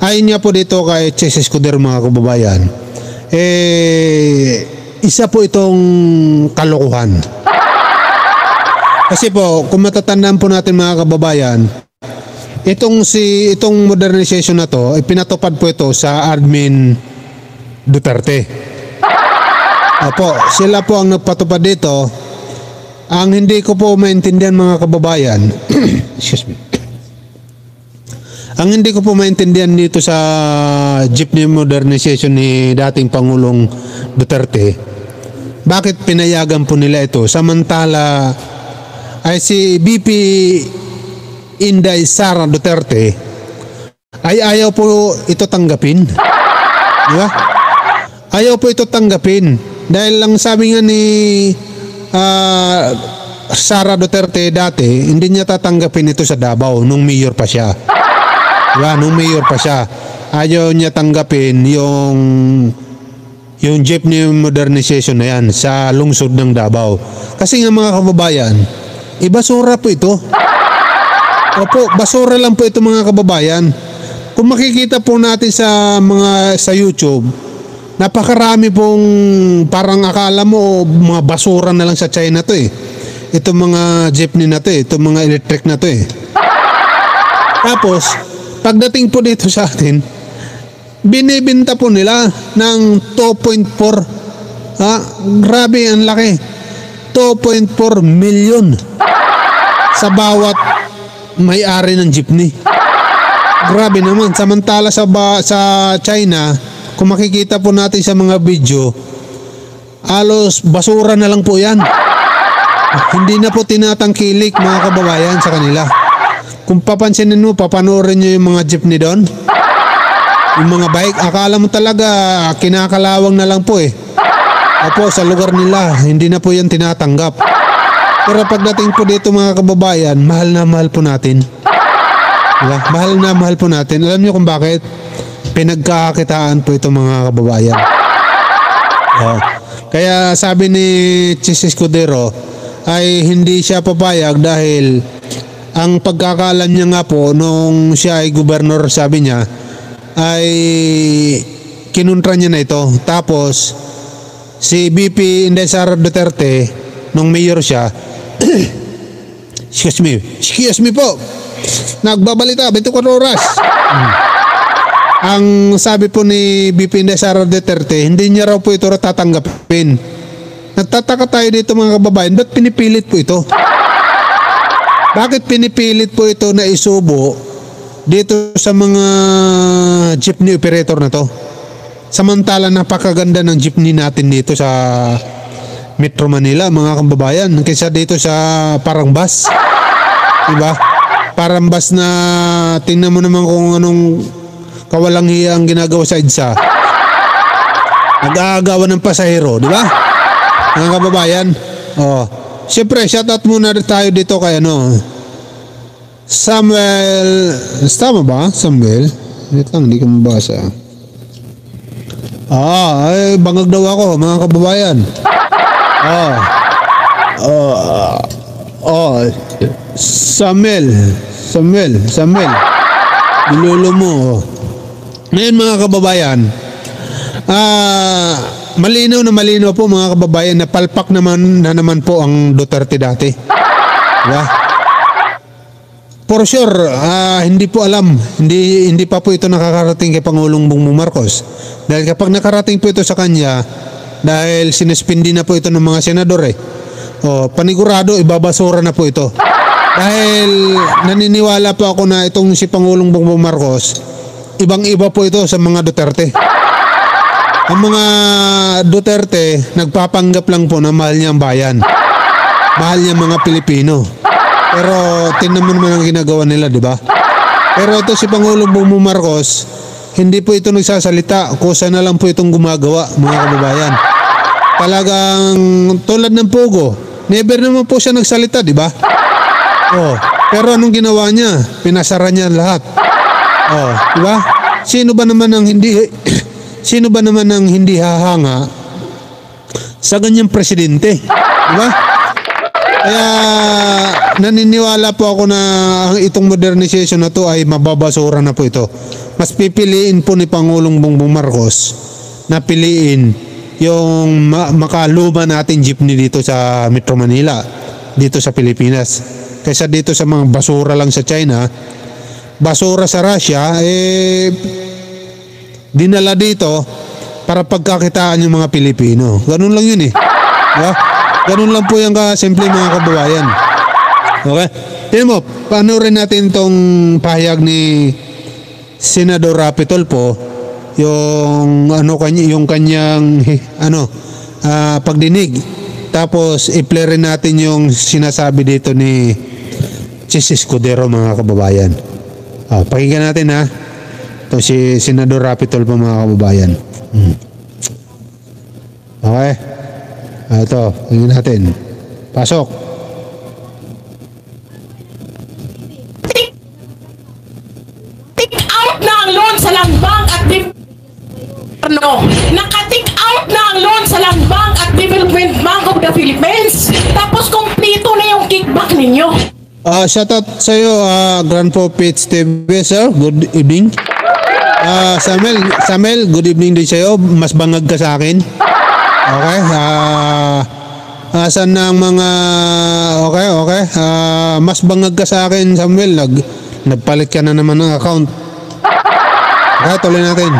ayon niya po dito kay Chess Escudero mga kababayan, isa po itong kalokohan. Kasi po, kung matatandaan po natin mga kababayan, itong modernization na to, pinatupad po ito sa admin Duterte. Opo, sila po ang nagpatupad dito. Ang hindi ko po maintindihan mga kababayan, excuse me. Ang hindi ko po maintindihan dito sa jeepney modernization ni dating Pangulong Duterte, bakit pinayagan po nila ito samantala ay si BP Inday Sara Duterte ay ayaw po ito tanggapin. Diba? Ayaw po ito tanggapin dahil lang sabi nga ni Sara Duterte dati, hindi niya tatanggapin ito sa Davao nung mayor pa siya. Diba? Nung mayor pa siya, ayaw niya tanggapin yung jeepney modernization na yan sa lungsod ng Davao. Kasi nga mga kababayan, basura po ito. Opo, basura lang po ito mga kababayan. Kung makikita po natin sa YouTube, napakarami pong parang akala mo mga basura na lang sa China to eh. Ito mga jeepney na to eh, ito mga electric na to eh. Tapos, pagdating po dito sa atin, binibenta po nila ng 2.4. Grabe, ang laki. 2.4 million sa bawat may-ari ng jeepney. Grabe naman. Samantala sa China, kung makikita po natin sa mga video, halos basura na lang po yan. Hindi na po tinatangkilik mga kababayan sa kanila. Kung papansinin mo, papanoorin nyo yung mga jeepney doon, yung mga bike, akala mo talaga kinakalawang na lang po eh. Opo, sa lugar nila, hindi na po yan tinatanggap. Pero pagdating po dito mga kababayan, mahal na mahal po natin. Diba? Mahal na mahal po natin. Alam niyo kung bakit? Pinagkakakitaan po ito mga kababayan. Kaya sabi ni Chess Escudero ay hindi siya papayag dahil ang pagkakaalam niya nga po nung siya ay gobernador, sabi niya, ay kinuntra niya na ito. Tapos si BP Inday Sara Duterte nung mayor siya excuse me po, nagbabalita 24 oras. Ang sabi po ni BP Inday Sara Duterte, hindi niya raw po ito tatanggapin. Nagtataka tayo dito mga kababayan, ba't pinipilit po ito? Bakit pinipilit po ito na isubo dito sa mga jeepney operator na to? Samantala napakaganda ng jeepney natin dito sa Metro Manila mga kababayan kaysa dito sa parang bus. Diba? Parang bus na tingnan mo naman kung anong kawalang hiya ang ginagawa sa EDSA. Nag-aagawan ng pasahero, di ba? Mga kababayan. Siyempre, shoutout muna tayo dito kay Samuel. Tama ba? Samuel? Wait lang, hindi ko mabasa. Ay, bangag daw ako, mga kababayan. Samuel. Ilolo mo. Ngayon mga kababayan, malinaw po mga kababayan na palpak naman po ang Duterte dati. Diba? For sure, hindi po alam, hindi pa po ito nakakarating kay Pangulong Bongbong Marcos. Dahil kapag nakarating po ito sa kanya, dahil sinuspindi na po ito ng mga senador panigurado ibabasura na po ito. Dahil naniniwala po ako na itong si Pangulong Bongbong Marcos, ibang-iba po ito sa mga Duterte. Ang mga Duterte, nagpapanggap lang po na mahal niya ang bayan. Mahal niya mga Pilipino. Pero tingnan mo naman ang ginagawa nila, di ba? Pero ito si Pangulong Bongbong Marcos, hindi po ito nagsasalita, kusa na lang po itong gumagawa, mga kababayan. Talagang tulad ng Pogo, never naman po siya nagsalita, di ba? Pero anong ginawa niya? Pinasara niya lahat. Di ba? Sino ba naman ang hindi hahanga sa ganyang presidente? Di ba? Kaya naniniwala po ako na itong modernization na to ay mababasura na po ito. Mas pipiliin po ni Pangulong Bongbong Marcos na piliin yung makaluma natin jeepney dito sa Metro Manila, dito sa Pilipinas. Kaysa dito sa mga basura lang sa China, basura sa Russia, dinala dito para pagkakitaan yung mga Pilipino. Ganun lang yun eh. Diba? Ganun lang po yung simple mga kababayan. Okay? Tignan mo, paano rin natin itong pahayag ni Senador Rapi Tulfo, yung kanyang pagdinig. Tapos i-play rin natin yung sinasabi dito ni Chis Escudero mga kababayan. Pakinggan natin ha. Ito si Senador Rapi Tulfo mga kababayan. Okay. Ito, tingnan natin. Pasok. Take out na ang loan sa Langbang at naka-take out na ang loan sa Langbang at Development Bank of the Philippines. Tapos kompleto na yung kickback ninyo. Shout out sa iyo, Grand Profits TV, sir. Good evening. Samuel, good evening din sa iyo. Mas bangag ka sa akin. Okay. Saan na ang mga okay. Mas bangag ka sa akin, Samuel. Nagpalit ka na naman ng account. Okay, tuloy natin.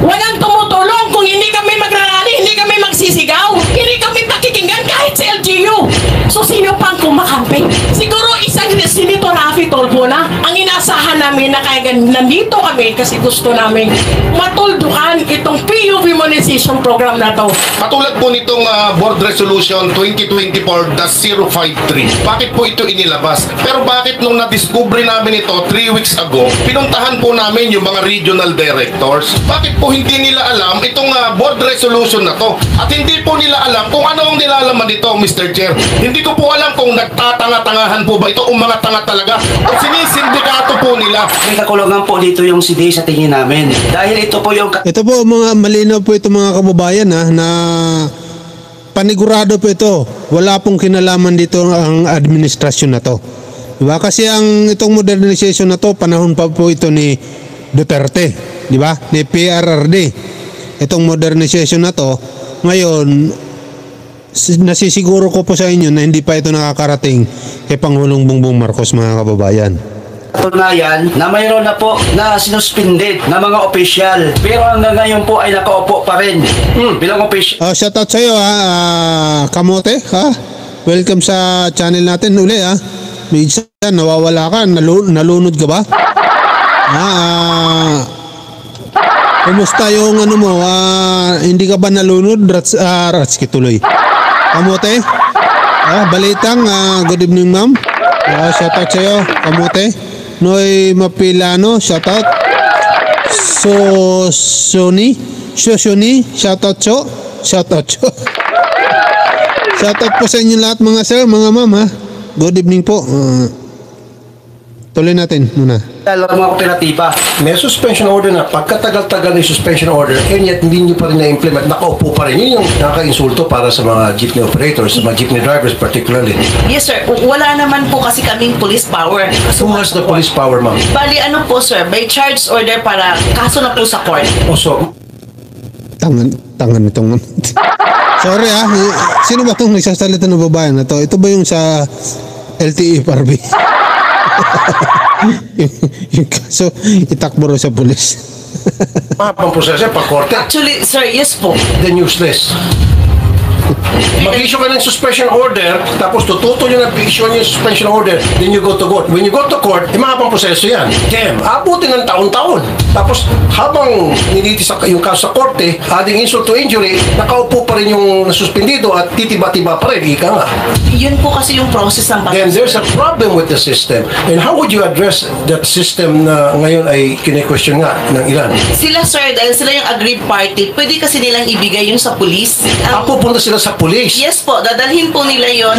Walang tumutulong kung hindi kami magrarally, hindi kami magsisigaw, hindi kami pakikinggan kahit sa LGU. So sino pang kumakampi? Siguro isang Senator Rafi Tulfo na ang inasahan namin na kaya nandito kami kasi gusto namin matuldukan itong PUV monetization program na to. Katulad po nitong Board Resolution 2024-053. Bakit po ito inilabas? Pero bakit nung na-discover namin ito 3 weeks ago, pinuntahan po namin yung mga regional directors? Bakit po hindi nila alam itong board resolution na to? At hindi po nila alam kung ano ang nilalaman nito, Mr. Chair. Hindi ko po alam kung nagtatanga-tangahan po ba ito o mga tanga talaga o sinisindikato po nila. May kakulangan po dito yung CD sa tingin namin. Dahil ito po yung... Ito po mga malinaw po ito mga kababayan na panigurado po ito. Wala pong kinalaman dito ang administrasyon na to. Diba? Kasi itong modernization na to, panahon pa po ito ni Duterte, di ba? Ni PRRD. Itong modernization na to, ngayon nasisiguro ko po sa inyo na hindi pa ito nakakarating kay Pangulong Bongbong Marcos mga kababayan. Patunayan na mayroon na po na sinuspended na mga opisyal. Pero hanggang ngayon po ay nakaupo pa rin bilang opisyal. Shout out sa iyo Kamote, ha? Welcome sa channel natin uli ha. Minsan nawawala ka, nalunod ka ba? Kumusta yung mo? Hindi ka ba nalunod? Ratski tuloy. Kamote? Balitang, good evening ma'am. Shout out sa'yo, Kamote. Noy Mapilano, shout out. Shoni, shout out cho. Shout out cho. Shout out po sa inyo lahat mga sir, mga ma'am ha. Good evening po. Tuloy natin muna. Mga kooperatiba. May suspension order na pagkatagal-tagal ng suspension order and yet hindi nyo pa rin na-implement, nakaupo pa rin. Yun yung nakaka-insulto para sa mga jeepney operators, sa mga jeepney drivers particularly. Yes sir, wala naman po kasi kaming police power. Who has the police power, ma'am? Bali ano po sir, by charge order para kaso na po sa court. Also, Tangan itong sorry sino ba itong nagsasalita ng babae na to? Ito ba yung sa LTE Parby? yung kaso itakbo rin sa pulis. mahapang proseso, pa-korte, Actually sir, yes po. then useless. Mag-issue ka ng suspension order, tapos tututo nyo na issue nyo yung suspension order, then you go to court. When you go to court, mahapang proseso yan. Damn, abutin ng taon-taon. Tapos, habang nilitis yung kaso sa korte, adding insult to injury, nakaupo pa rin yung nasuspendido at titiba-tiba pa rin, ika nga. Yun po kasi yung process ng Then there's a problem with the system. And how would you address that system na ngayon ay kine-question nga ng ilan? Sila sir, dahil sila yung aggrieved party, pwede kasi nilang ibigay yun sa police. Pupunta sila sa police. Yes po, dadalhin po nila yun.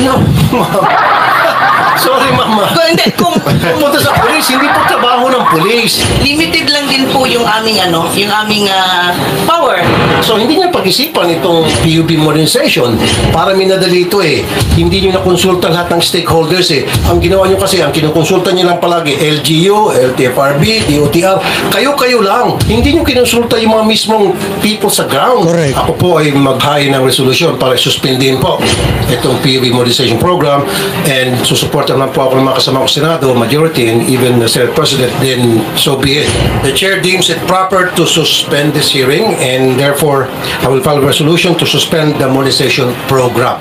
Sorry, mama. Hindi, kung Pupunta sa police, hindi po trabaho ng police. limited lang din din po yung aming power. So hindi niya pag-isipan itong PUB modernization para minadali ito eh. Hindi niyo nakonsulta lahat ng stakeholders eh. Ang ginawa niyo kasi, ang kinukonsulta niyo lang palagi, LGU, LTFRB, DOTR, kayo-kayo lang. Hindi niyo kinonsulta yung mga mismong people sa ground. Correct. Ako po ay mag-high ng resolution para suspendin po itong PUB modernization program and susuportan lang po ako ng mga kasama ko Senado, majority, and even the Senate President, then so be it. The Chair deems it proper to suspend this hearing and therefore I will file a resolution to suspend the modernization program.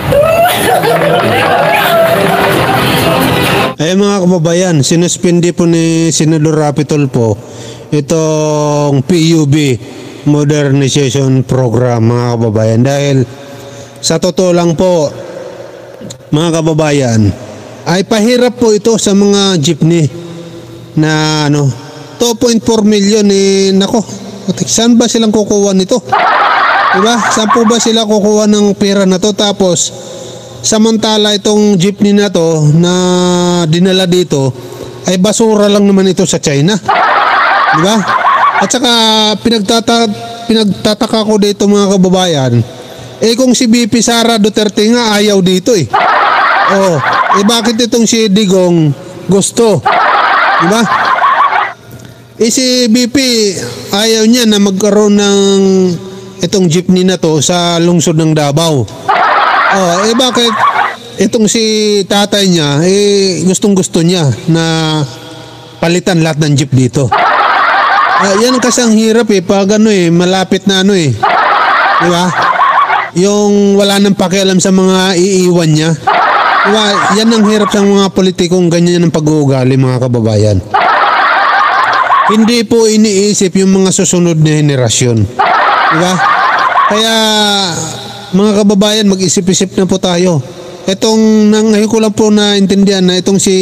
Mga kababayan, sinuspindi po ni Senador Rapi Tulfo itong PUB modernization program, mga kababayan, dahil sa totoo lang po, mga kababayan, ay pahirap po ito sa mga jeepney na 2.4 million nako, saan ba silang kukuha nito? Diba? Saan po ba sila kukuha ng pera na to? Tapos samantala itong jeepney na to na dinala dito ay basura lang naman ito sa China. Diba? At saka pinagtataka ko dito, mga kababayan, kung si BP Sara Duterte nga ayaw dito bakit itong si Digong gusto? Diba? Si BP ayaw niya na magkaroon ng itong jeepney na to sa lungsod ng Davao. Bakit itong si tatay niya gustong-gusto niya na palitan lahat ng jeep dito? Yan kasi ang hirap pag malapit na diba? Yung wala nang pakialam sa mga iiwan niya. Diba? Yan ang hirap sa mga politikong ganyan ang pag-uugali, mga kababayan. Hindi po iniisip yung mga susunod na henerasyon. Diba? Kaya mga kababayan, mag-isip-isip na po tayo. Ngayon ko lang po naintindihan na itong si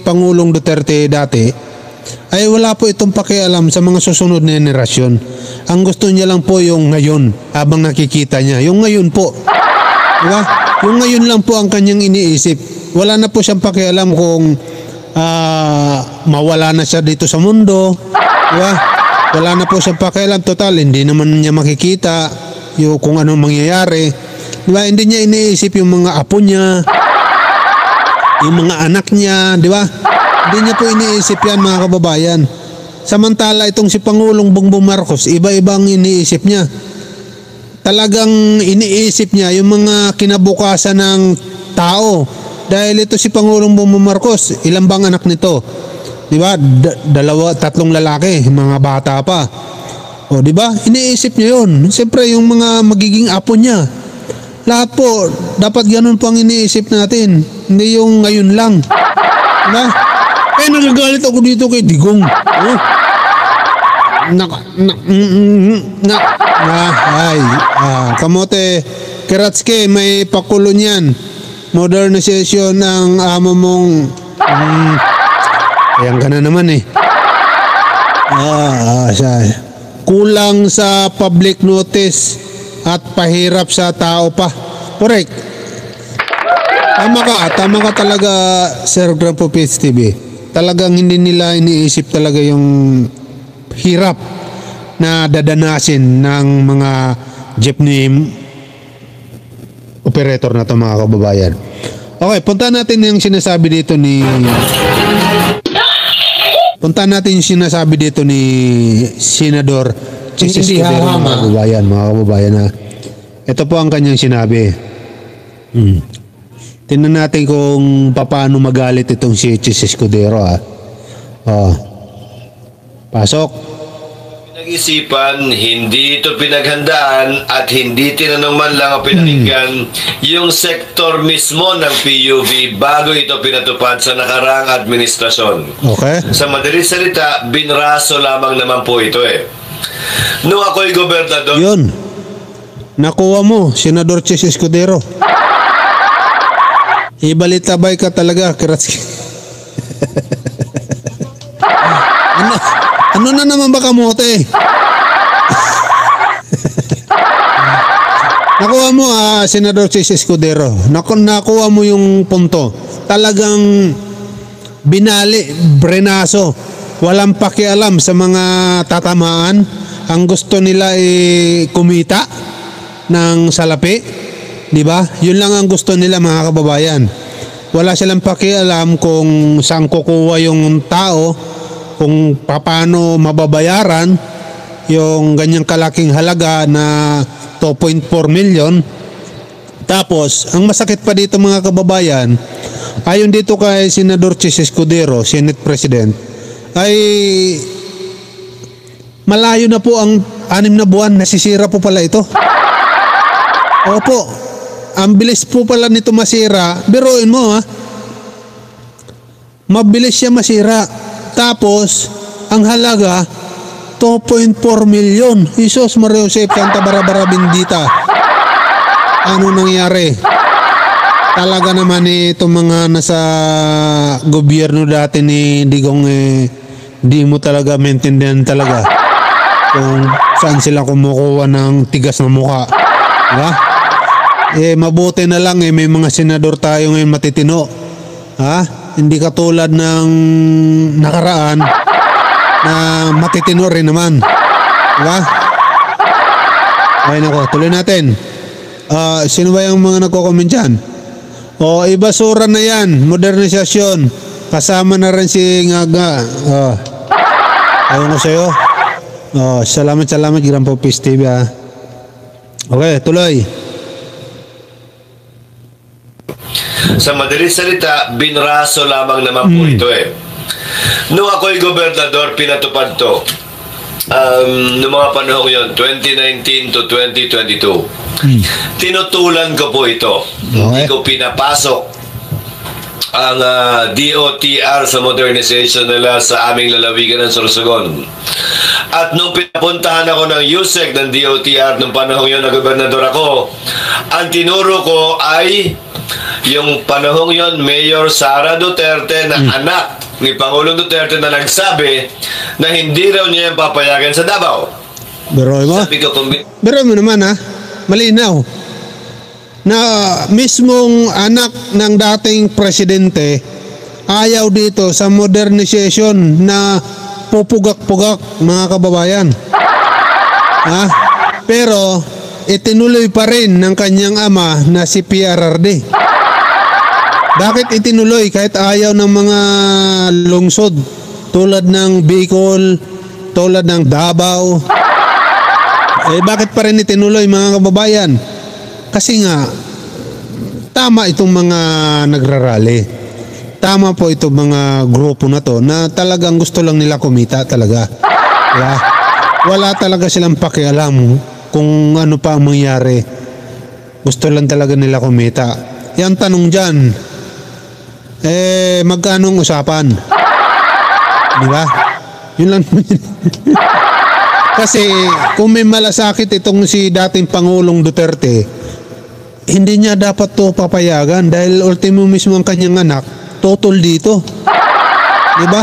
Pangulong Duterte dati ay wala po itong pakialam sa mga susunod na henerasyon. Ang gusto niya lang po yung ngayon, habang nakikita niya. Yung ngayon po. Diba? Yung ngayon lang po ang kanyang iniisip. Wala na po siyang pakialam kung mawala na siya dito sa mundo. Diba? Wala na po siyang pakialam. Total, hindi naman niya makikita kung anong mangyayari. Diba? Hindi niya iniisip yung mga apo niya, yung mga anak niya. Diba? Hindi niya po iniisip yan, mga kababayan. Samantala itong si Pangulong Bongbong Marcos, iba-ibang iniisip niya. Talagang iniisip niya yung mga kinabukasan ng tao. Dahil ito si Pangulong Bongbong Marcos, ilan bang anak nito? Diba? Tatlong lalaki, mga bata pa. Diba? Iniisip niya yun. Siyempre yung mga magiging apo niya. Lahat po, dapat ganun po ang iniisip natin. Hindi yung ngayon lang. Diba? Nagagalit ako dito kay Digong. Kamote Keratske, may pakulo niyan. Modernization ng amo mong ayan ka na naman kulang sa public notice at pahirap sa tao pa. Correct. Tama ka talaga, Sir Grampo PSTV. Talagang hindi nila iniisip talaga yung hirap na dadanasin ng mga jeepney operator na to, mga kababayan. Okay, punta natin yung sinasabi dito ni Senador Chis Escudero, mga kababayan na ito po ang kanyang sinabi. Tingnan natin kung paano magalit itong si Chis Escudero. Pasok. Pinag-isipan, hindi ito pinaghandaan at hindi tinanong man lang o pinakinggan yung sektor mismo ng PUB bago ito pinatupad sa nakaraang administrasyon. Okay. Sa madaling salita, binraso lamang naman po ito Nung ako'y gobernador... Yun. Nakuha mo, Senador Chis Escudero. Ibalitabay ka talaga, Kratski. Ano na naman ba, kamote? Nakuha mo, Senador Chis Escudero. Nakuha mo yung punto. Talagang brenaso walang pakialam sa mga tatamaan. Ang gusto nila ay kumita ng salapi, di ba? Yun lang ang gusto nila, mga kababayan. Wala silang pakialam kung saan kukuha yung tao, kung paano mababayaran yung ganyang kalaking halaga na 2.4 million. Tapos, ang masakit pa dito, mga kababayan, ayon dito kay Senador Chis Escudero, Senate President, ay malayo na po ang 6 na buwan, nasisira po pala ito. Opo, ang bilis po pala nito masira. Biruin mo, ha, mabilis siya masira. Tapos ang halaga 2.4 million. Isos Mario Joseph Santa Barbara Bendita. Ano nangyari? Talaga naman itong mga nasa gobyerno dati ni Digong, di mo talaga maintindihan talaga kung saan sila kumukuha ng tigas na mukha, diba? Mabuti na lang may mga senador tayo ngayon matitino, ha? Hindi katulad ng nakaraan na matitino rin naman, diba? Ay nako, tuloy natin. Sino ba yung mga nagko-comment dyan? Ibasura na yan, modernisasyon, kasama na rin si Ngaga. Ayaw ko sa'yo. Salamat Grandpa Pis TV, ha. Okay, tuloy. Sa madaling salita, binraso lamang naman po ito Nung ako'y gobernador, pinatupad to. Noong mga panahon yun, 2019 to 2022. Tinutulan ko po ito. Hindi ko pinapasok ang DOTR sa modernization nila sa aming lalawigan ng Sorsogon. At nung pinapuntahan ako ng USEC ng DOTR nung panahon yun na gobernador ako, ang tinuro ko ay yung panahong yon, Mayor Sara Duterte na anak ni Pangulong Duterte na nagsabi na hindi raw niya yung papayagan sa Davao. Biroy mo? Biroy mo naman, ha? Malinaw na mismong anak ng dating presidente ayaw dito sa modernization na pupugak-pugak, mga kababayan. Ha? Pero itinuloy pa rin ng kanyang ama na si PRRD. Bakit itinuloy kahit ayaw ng mga lungsod tulad ng Bicol, tulad ng Davao? Bakit pa rin itinuloy, mga kababayan? Kasi nga tama itong mga nagrarally. Tama po itong mga grupo na to na talagang gusto lang nila kumita talaga. Wala talaga silang pakialam kung ano pa ang mangyari. Gusto lang talaga nila kumita. Yan tanong dyan, magkano ang usapan? Di ba? Yun lang. Kasi kung may malasakit itong si dating Pangulong Duterte, hindi niya dapat to papayagan dahil ultimo mismo ang kanyang anak totol dito. Di ba?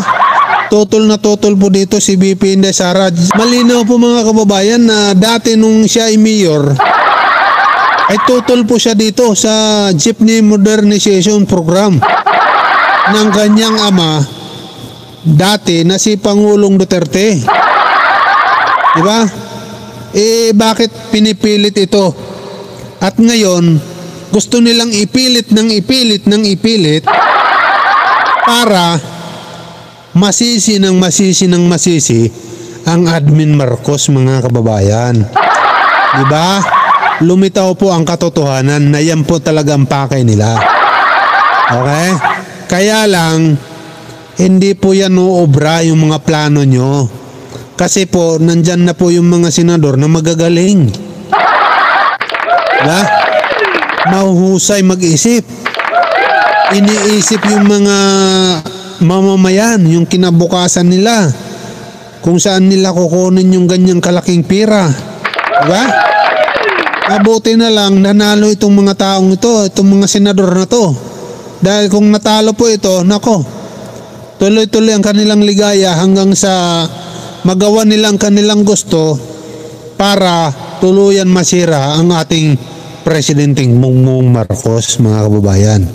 Totol na totol po dito si BP Inday Sara. Malinaw po, mga kababayan, na dati nung siya ay mayor, ay totol po siya dito sa Jeepney Modernization Program ng kanyang ama dati na si Pangulong Duterte. Diba? Bakit pinipilit ito? At ngayon, gusto nilang ipilit para masisi ang admin Marcos, mga kababayan. Diba? Lumitaw po ang katotohanan na yan po talaga ang pakay nila. Okay? Kaya lang, hindi po yan uobra yung mga plano nyo. Kasi po, nandyan na po yung mga senador na magagaling. Diba? Mahuhusay mag-isip. Iniisip yung mga mamamayan, yung kinabukasan nila. Kung saan nila kukunin yung ganyang kalaking pira. Diba? Mabuti na lang, nanalo itong mga taong ito, itong mga senador na to. Dahil kung natalo po ito, nako, tuloy-tuloy ang kanilang ligaya hanggang sa magawa nilang kanilang gusto para tuluyan masira ang ating Presidenteng Bongbong Marcos, mga kababayan.